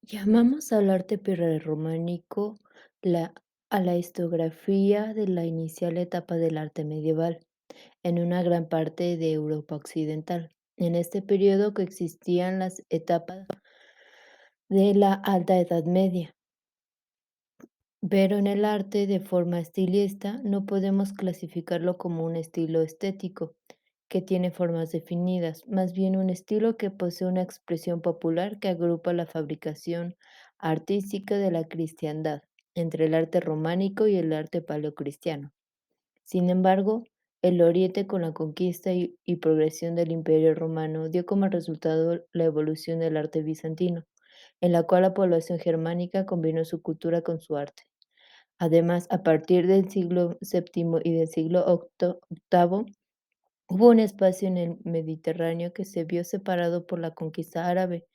Llamamos al arte prerrománico la, a la historiografía de la inicial etapa del arte medieval en una gran parte de Europa occidental. En este periodo coexistían las etapas de la Alta Edad Media, pero en el arte de forma estilista no podemos clasificarlo como un estilo estético que tiene formas definidas, más bien un estilo que posee una expresión popular que agrupa la fabricación artística de la cristiandad entre el arte románico y el arte paleocristiano. Sin embargo, el Oriente con la conquista y progresión del Imperio Romano dio como resultado la evolución del arte bizantino, en la cual la población germánica combinó su cultura con su arte. Además, a partir del siglo VII y del siglo octavo, hubo un espacio en el Mediterráneo que se vio separado por la conquista árabe,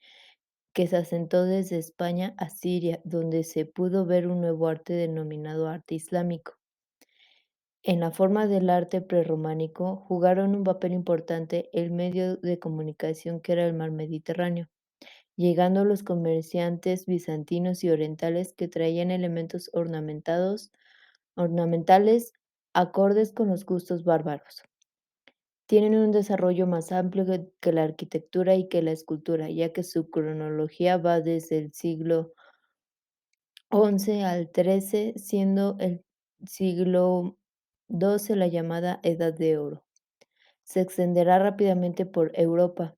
que se asentó desde España a Siria, donde se pudo ver un nuevo arte denominado arte islámico. En la forma del arte prerrománico jugaron un papel importante el medio de comunicación que era el mar Mediterráneo, llegando los comerciantes bizantinos y orientales que traían elementos ornamentales acordes con los gustos bárbaros. Tienen un desarrollo más amplio que la arquitectura y que la escultura, ya que su cronología va desde el siglo XI al XIII, siendo el siglo XII la llamada Edad de Oro. Se extenderá rápidamente por Europa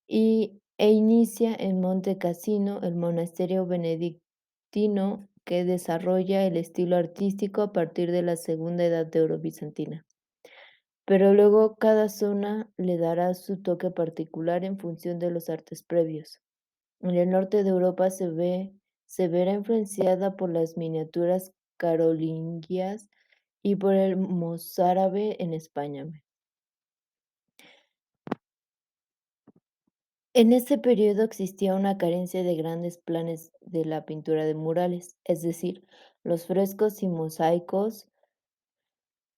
e inicia en Monte Cassino, el monasterio benedictino que desarrolla el estilo artístico a partir de la Segunda Edad de Oro bizantina. Pero luego cada zona le dará su toque particular en función de los artes previos. En el norte de Europa se verá influenciada por las miniaturas carolingias y por el mozárabe en España. En este periodo existía una carencia de grandes planes de la pintura de murales, es decir, los frescos y mosaicos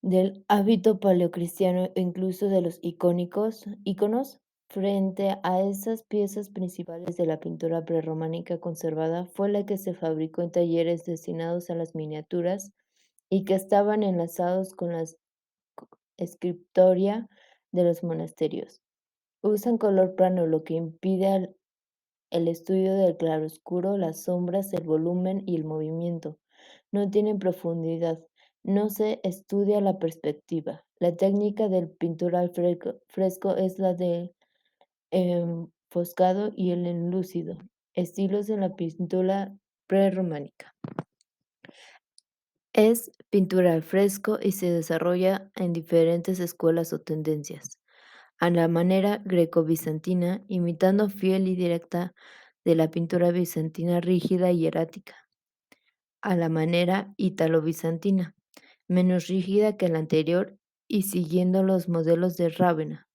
del hábito paleocristiano e incluso de los íconos. Frente a esas piezas principales de la pintura prerrománica conservada fue la que se fabricó en talleres destinados a las miniaturas y que estaban enlazados con la escritoria de los monasterios. Usan color plano, lo que impide el estudio del claroscuro, las sombras, el volumen y el movimiento. No tienen profundidad. No se estudia la perspectiva. La técnica del pintura al fresco es la del enfoscado y el enlúcido, estilos en la pintura prerrománica. Es pintura al fresco y se desarrolla en diferentes escuelas o tendencias. A la manera greco-bizantina, imitando fiel y directa de la pintura bizantina rígida y erática. A la manera ítalo-bizantina, menos rígida que la anterior y siguiendo los modelos de Rávena.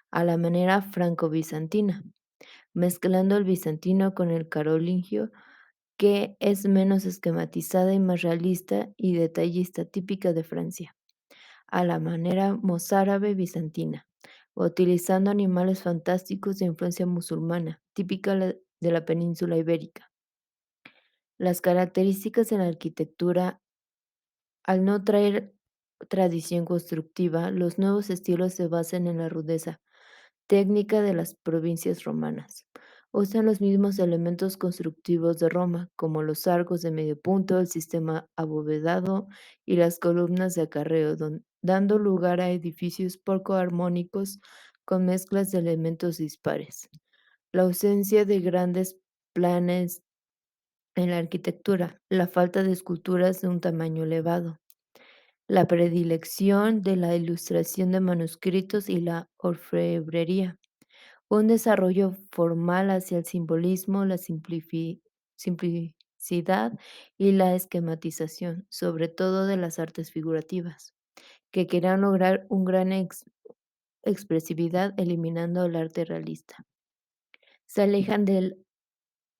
A la manera franco-bizantina, mezclando el bizantino con el carolingio, que es menos esquematizada y más realista y detallista, típica de Francia. A la manera mozárabe bizantina, utilizando animales fantásticos de influencia musulmana, típica de la península ibérica. Las características de la arquitectura, al no traer tradición constructiva, los nuevos estilos se basan en la rudeza técnica de las provincias romanas. Usan los mismos elementos constructivos de Roma, como los arcos de medio punto, el sistema abovedado y las columnas de acarreo, dando lugar a edificios poco armónicos con mezclas de elementos dispares. La ausencia de grandes planes en la arquitectura, la falta de esculturas de un tamaño elevado, la predilección de la ilustración de manuscritos y la orfebrería, un desarrollo formal hacia el simbolismo, la simplicidad y la esquematización, sobre todo de las artes figurativas, que querían lograr un gran expresividad eliminando el arte realista. Se alejan del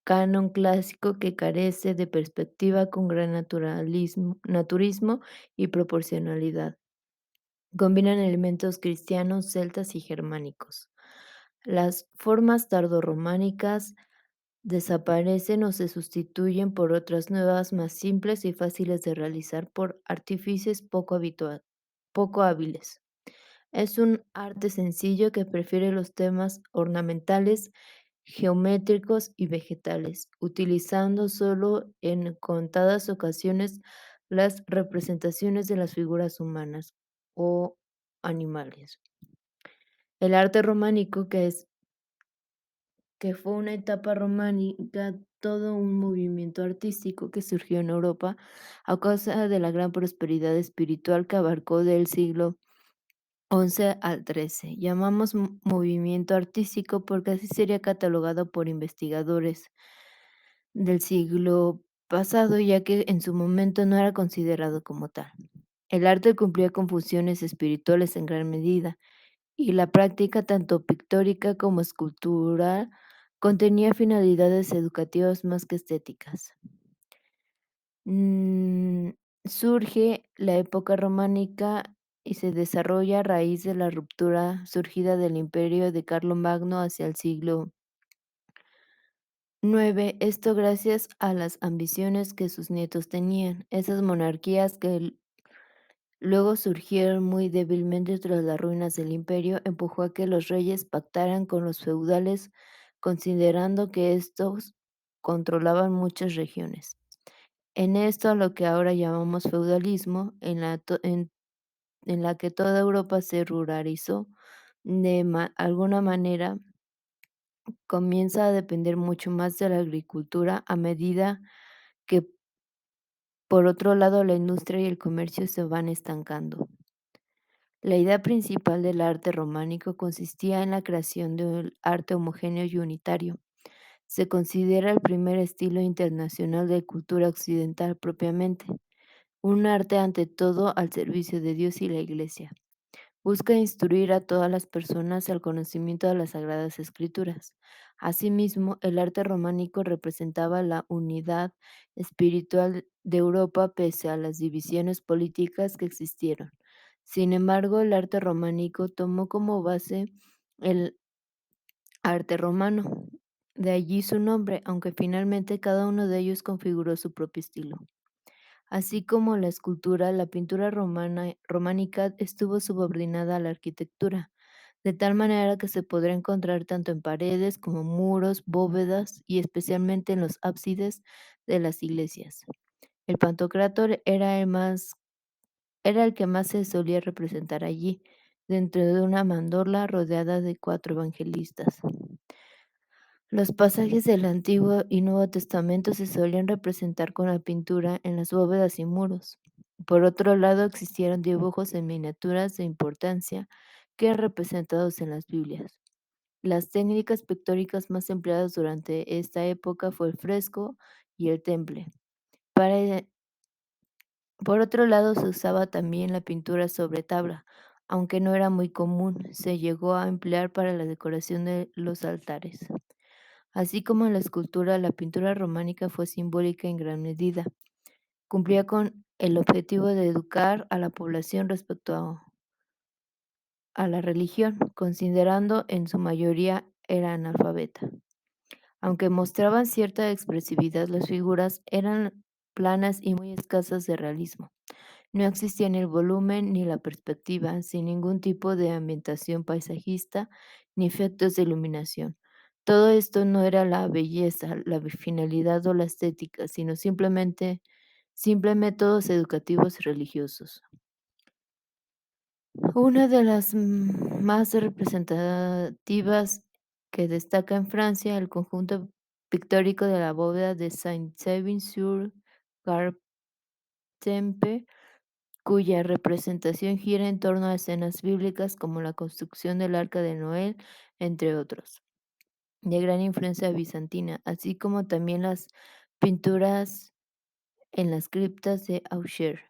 canon clásico que carece de perspectiva con gran naturismo y proporcionalidad. Combinan elementos cristianos, celtas y germánicos. Las formas tardorrománicas desaparecen o se sustituyen por otras nuevas más simples y fáciles de realizar por artífices poco hábiles. Es un arte sencillo que prefiere los temas ornamentales, geométricos y vegetales, utilizando solo en contadas ocasiones las representaciones de las figuras humanas o animales. El arte románico, que fue una etapa románica, todo un movimiento artístico que surgió en Europa a causa de la gran prosperidad espiritual que abarcó del siglo 11 al 13. Llamamos movimiento artístico porque así sería catalogado por investigadores del siglo pasado, ya que en su momento no era considerado como tal. El arte cumplía con funciones espirituales en gran medida, y la práctica, tanto pictórica como escultural, contenía finalidades educativas más que estéticas. Mm, Surge la época románica y se desarrolla a raíz de la ruptura surgida del imperio de Carlomagno hacia el siglo IX, esto gracias a las ambiciones que sus nietos tenían. Esas monarquías que luego surgieron muy débilmente tras las ruinas del imperio, empujó a que los reyes pactaran con los feudales, considerando que estos controlaban muchas regiones. En esto, a lo que ahora llamamos feudalismo, en la que toda Europa se ruralizó, de alguna manera comienza a depender mucho más de la agricultura a medida que, por otro lado, la industria y el comercio se van estancando. La idea principal del arte románico consistía en la creación de un arte homogéneo y unitario. Se considera el primer estilo internacional de cultura occidental propiamente, un arte ante todo al servicio de Dios y la Iglesia. Busca instruir a todas las personas al conocimiento de las Sagradas Escrituras. Asimismo, el arte románico representaba la unidad espiritual de Europa pese a las divisiones políticas que existieron. Sin embargo, el arte románico tomó como base el arte romano. De allí su nombre, aunque finalmente cada uno de ellos configuró su propio estilo. Así como la escultura, la pintura románica estuvo subordinada a la arquitectura, de tal manera que se podrá encontrar tanto en paredes como muros, bóvedas y especialmente en los ábsides de las iglesias. El Pantocrátor era el que más se solía representar allí, dentro de una mandorla rodeada de cuatro evangelistas. Los pasajes del Antiguo y Nuevo Testamento se solían representar con la pintura en las bóvedas y muros. Por otro lado, existieron dibujos en miniaturas de importancia que eran representados en las Biblias. Las técnicas pictóricas más empleadas durante esta época fue el fresco y el temple. Para por otro lado, se usaba también la pintura sobre tabla, aunque no era muy común, se llegó a emplear para la decoración de los altares. Así como en la escultura, la pintura románica fue simbólica en gran medida. Cumplía con el objetivo de educar a la población respecto a la religión, considerando en su mayoría era analfabeta. Aunque mostraban cierta expresividad, las figuras eran planas y muy escasas de realismo. No existía ni el volumen ni la perspectiva, sin ningún tipo de ambientación paisajista ni efectos de iluminación. Todo esto no era la belleza, la finalidad o la estética, sino simple métodos educativos y religiosos. Una de las más representativas que destaca en Francia, el conjunto pictórico de la bóveda de Saint-Savin-sur-Gartempe, cuya representación gira en torno a escenas bíblicas como la construcción del Arca de Noé, entre otros, de gran influencia bizantina, así como también las pinturas en las criptas de Auxerre.